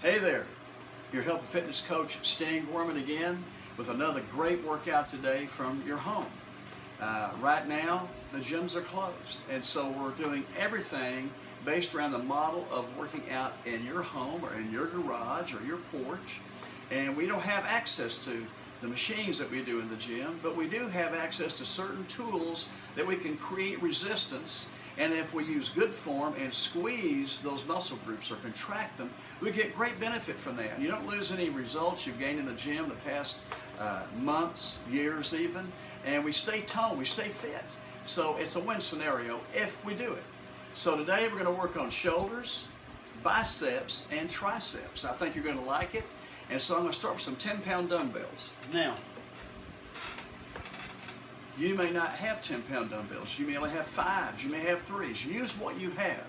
Hey there, your health and fitness coach Stan Gorman again with another great workout today from your home. Right now the gyms are closed, and so we're doing everything based around the model of working out in your home or in your garage or your porch. And we don't have access to the machines that we do in the gym, but we do have access to certain tools that we can create resistance. And if we use good form and squeeze those muscle groups or contract them, we get great benefit from that. You don't lose any results you've gained in the gym the past months, years even, and we stay toned, we stay fit. So it's a win scenario if we do it. So today we're going to work on shoulders, biceps, and triceps. I think you're going to like it. And so I'm going to start with some 10-pound dumbbells. Now, you may not have 10-pound dumbbells. You may only have 5s. You may have 3s. Use what you have.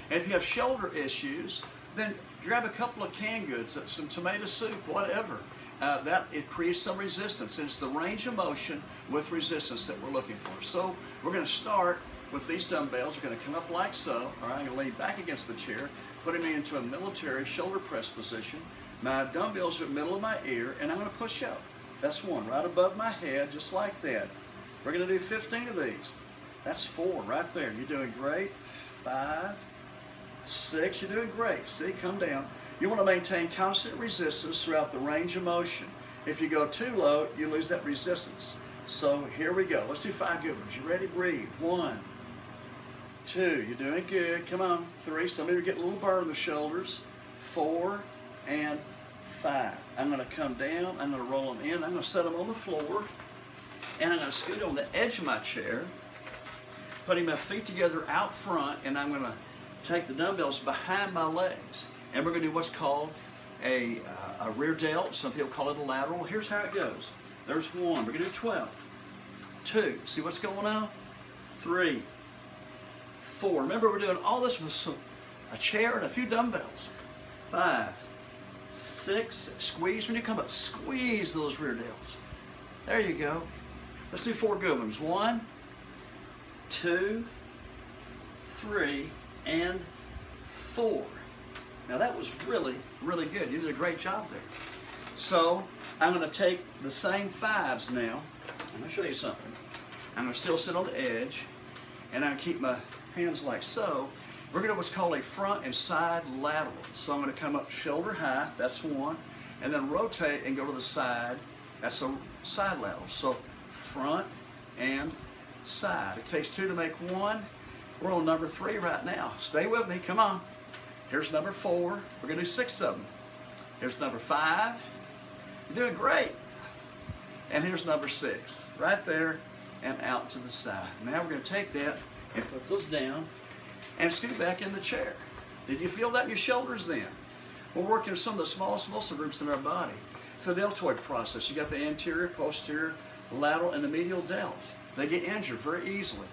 And if you have shoulder issues, then grab a couple of canned goods, some tomato soup, whatever. It creates some resistance. It's the range of motion with resistance that we're looking for. So we're going to start with these dumbbells. We're going to come up like so. All right, I'm going to lean back against the chair, putting me into a military shoulder press position. My dumbbells are in the middle of my ear, and I'm going to push up. That's one, right above my head, just like that. We're going to do 15 of these. That's 4 right there. You're doing great. 5, 6, you're doing great. See, come down. You want to maintain constant resistance throughout the range of motion. If you go too low, you lose that resistance. So here we go. Let's do 5 good ones. You ready? Breathe. 1, 2, you're doing good. Come on. 3, some of you are getting a little burn in the shoulders. 4 and 5. I'm going to come down. I'm going to roll them in. I'm going to set them on the floor. And I'm going to scoot on the edge of my chair, putting my feet together out front, and I'm going to take the dumbbells behind my legs. And we're going to do what's called a rear delt. Some people call it a lateral. Here's how it goes. There's 1. We're going to do 12. 2. See what's going on? 3. 4. Remember, we're doing all this with a chair and a few dumbbells. 5. 6. Squeeze when you come up. Squeeze those rear delts. There you go. Let's do 4 good ones. 1, 2, 3, and 4. Now that was really, really good. You did a great job there. So I'm going to take the same 5s now. I'm going to show you something. I'm going to still sit on the edge, and I'm going to keep my hands like so. We're going to do what's called a front and side lateral. So I'm going to come up shoulder high. That's 1. And then rotate and go to the side. That's a side lateral. So front and side. It takes 2 to make 1. We're on number 3 right now. Stay with me. Come on. Here's number 4. We're going to do 6 of them. Here's number 5. You're doing great. And here's number 6. Right there and out to the side. Now we're going to take that and put those down and scoot back in the chair. Did you feel that in your shoulders then? We're working some of the smallest muscle groups in our body. It's a deltoid process. You got the anterior, posterior, lateral, and the medial delt. They get injured very easily.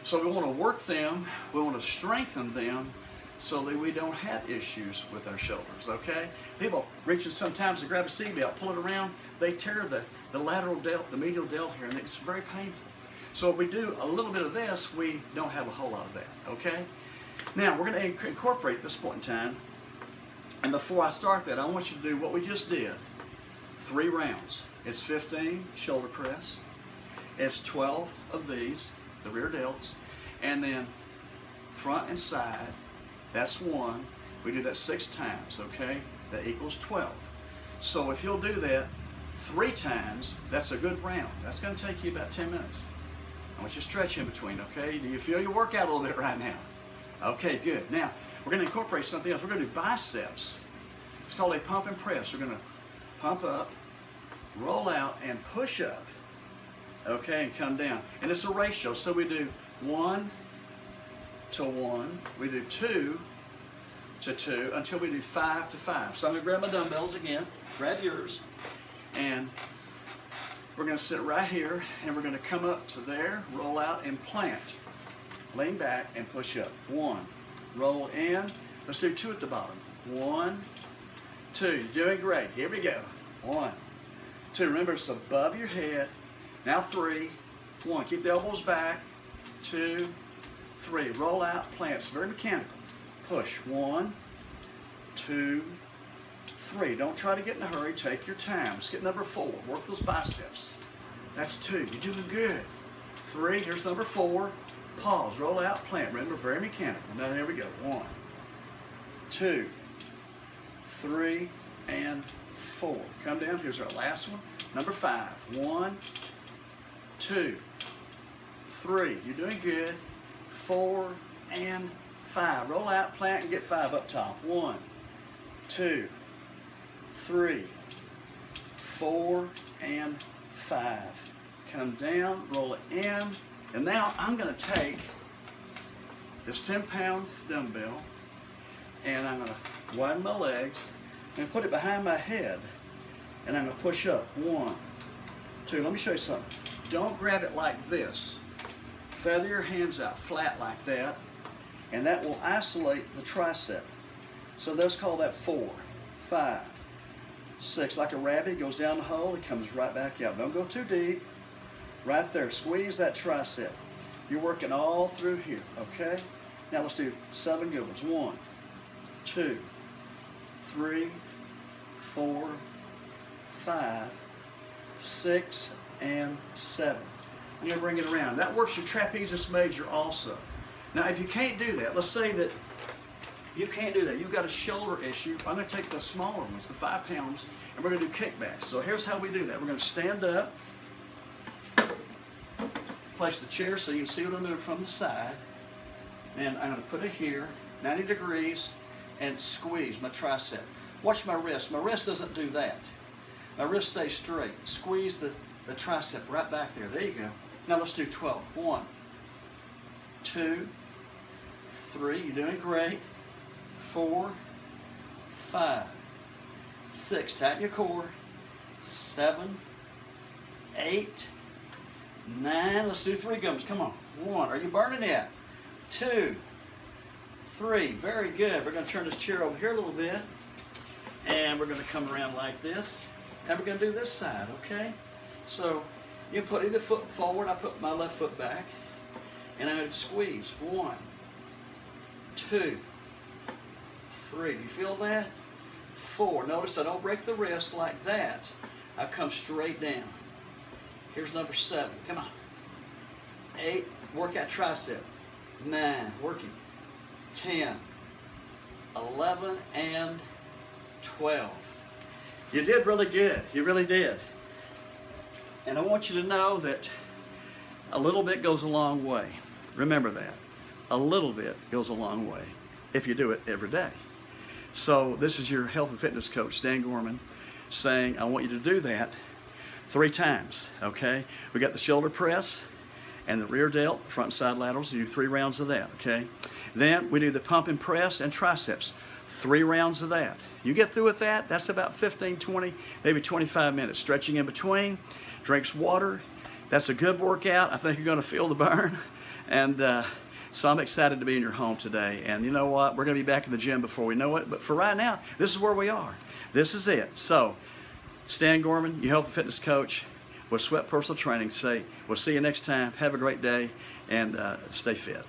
So we want to work them, we want to strengthen them so that we don't have issues with our shoulders, okay? People reaching sometimes to grab a seatbelt, pull it around, they tear the lateral delt, the medial delt here, and it's very painful. So if we do a little bit of this, we don't have a whole lot of that, okay? Now, we're going to incorporate at this point in time, and before I start that, I want you to do what we just did. 3 rounds. It's 15 shoulder press. It's 12 of these, the rear delts, and then front and side. That's 1. We do that 6 times, okay? That equals 12. So if you'll do that 3 times, that's a good round. That's going to take you about 10 minutes. I want you to stretch in between, okay? Do you feel your workout a little bit right now? Okay, good. Now, we're going to incorporate something else. We're going to do biceps. It's called a pump and press. We're going to pump up, roll out, and push up, okay, and come down. And it's a ratio, so we do 1 to 1, we do 2 to 2, until we do 5 to 5. So I'm going to grab my dumbbells again, grab yours, and we're going to sit right here, and we're going to come up to there, roll out, and plant. Lean back and push up. 1, roll in. Let's do 2 at the bottom. 1, 2. You're doing great. Here we go. 1, 2. Remember, it's above your head. Now 3, 1. Keep the elbows back. 2, 3. Roll out, plant. It's very mechanical. Push. 1, 2, 3. Don't try to get in a hurry. Take your time. Let's get number 4. Work those biceps. That's 2. You're doing good. 3. Here's number 4. Pause. Roll out. Plant. Remember, very mechanical. Now, here we go. 1, 2, 3, and 4. Come down. Here's our last one. Number 5. 1, 2, 3. You're doing good. 4 and 5. Roll out, plant, and get 5 up top. 1, 2, 3, 4, and 5. Come down, roll it in, and now I'm going to take this 10-pound dumbbell, and I'm going to widen my legs and put it behind my head, and I'm going to push up. 1, 2. Let me show you something. Don't grab it like this. Feather your hands out flat like that, and that will isolate the tricep. So let's call that 4, 5, 6. Like a rabbit, goes down the hole, it comes right back out. Don't go too deep. Right there, squeeze that tricep. You're working all through here, okay? Now let's do 7 good ones. 1, 2, 3, 4, 5, 6, and 7. You're going to bring it around. That works your trapezius major also. Now, if you can't do that, let's say that you can't do that. You've got a shoulder issue. I'm going to take the smaller ones, the 5 pounds, and we're going to do kickbacks. So here's how we do that. We're going to stand up, place the chair so you can see what I'm doing from the side, and I'm going to put it here, 90 degrees, and squeeze my tricep. Watch my wrist. My wrist doesn't do that. My wrist stays straight. Squeeze the tricep right back there. There you go. Now let's do 12. 1, 2, 3. You're doing great. 4, 5, 6. Tighten your core. 7, 8, 9. Let's do 3 gums. Come on. 1. Are you burning yet? 2, 3. Very good. We're going to turn this chair over here a little bit, and we're going to come around like this, and we're going to do this side, okay? So you put either foot forward. I put my left foot back, and I'm going to squeeze. 1, 2, 3. Do you feel that? 4. Notice I don't break the wrist like that. I come straight down. Here's number 7. Come on. 8. Work that tricep. 9. Working. 10, 11, and 12. You did really good. You really did. And I want you to know that a little bit goes a long way. Remember that. A little bit goes a long way if you do it every day. So this is your health and fitness coach, Dan Gorman, saying I want you to do that 3 times, okay? We got the shoulder press and the rear delt, front and side laterals. You do 3 rounds of that, okay? Then we do the pump and press and triceps. 3 rounds of that. You get through with that, that's about 15, 20, maybe 25 minutes. Stretching in between, drinks water. That's a good workout. I think you're going to feel the burn. And so I'm excited to be in your home today. And you know what? We're going to be back in the gym before we know it. But for right now, this is where we are. This is it. So, Stan Gorman, your health and fitness coach with Sweat Personal Training, say, we'll see you next time. Have a great day and stay fit.